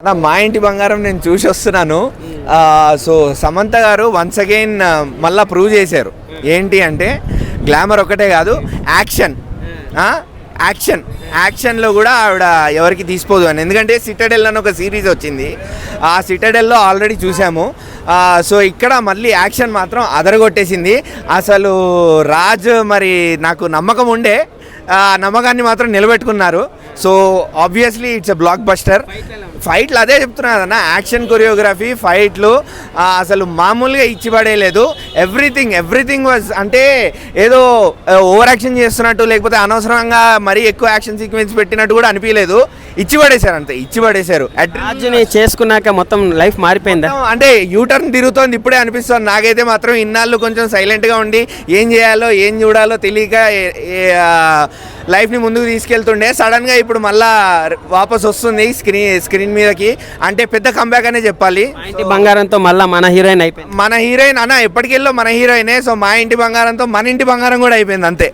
అన్న మా ఇంటి బంగారం నేను చూసి వస్తున్నాను. సో సమంత గారు వన్స్ అగైన్ మళ్ళీ ప్రూవ్ చేశారు. ఏంటి అంటే గ్లామర్ ఒకటే కాదు, యాక్షన్ యాక్షన్లో కూడా ఆవిడ ఎవరికి తీసిపోదు అని. ఎందుకంటే సిటడెల్ అని ఒక సిరీస్ వచ్చింది, ఆ సిటడెల్లో ఆల్రెడీ చూసాము. సో ఇక్కడ మళ్ళీ యాక్షన్ మాత్రం అదరగొట్టేసింది. అసలు రాజ్ మరి నాకు నమ్మకం ఉండే, నమ్మకాన్ని మాత్రం నిలబెట్టుకున్నారు. So obviously it's a blockbuster. ఫైట్లు అదే చెప్తున్నా కదన్న, యాక్షన్ కొరియోగ్రఫీ, ఫైట్లు అసలు మామూలుగా ఇచ్చిపడేయలేదు. ఎవ్రీథింగ్ వాజ్ అంటే ఏదో ఓవర్ యాక్షన్ చేస్తున్నట్టు, లేకపోతే అనవసరంగా మరీ ఎక్కువ యాక్షన్ సీక్వెన్స్ పెట్టినట్టు కూడా అనిపించలేదు. ఇచ్చిపడేశారు, అంతే ఇచ్చిపడేశారు. రాజుని చేసుకున్నాక మొత్తం లైఫ్ మారిపోయిందా? అంటే యూటర్న్ తిరుగుతోంది ఇప్పుడే అనిపిస్తుంది నాకైతే. మాత్రం ఇన్నాళ్ళు కొంచెం సైలెంట్గా ఉండి ఏం చేయాలో ఏం చూడాలో తెలియక లైఫ్ని ముందుకు తీసుకెళ్తుండే. సడన్గా ఇప్పుడు మళ్ళా వాపస్ వస్తుంది స్క్రీన్ మీదకి. అంటే పెద్ద కంబ్యాక్ అనే చెప్పాలి. ఇంటి బంగారంతో మళ్ళీ మన హీరోయిన్ అయిపోయింది. మన హీరోయిన్ అన్న ఎప్పటికెళ్ళో మన హీరోయినే. సో మా ఇంటి బంగారంతో మన ఇంటి బంగారం కూడా అయిపోయింది అంతే.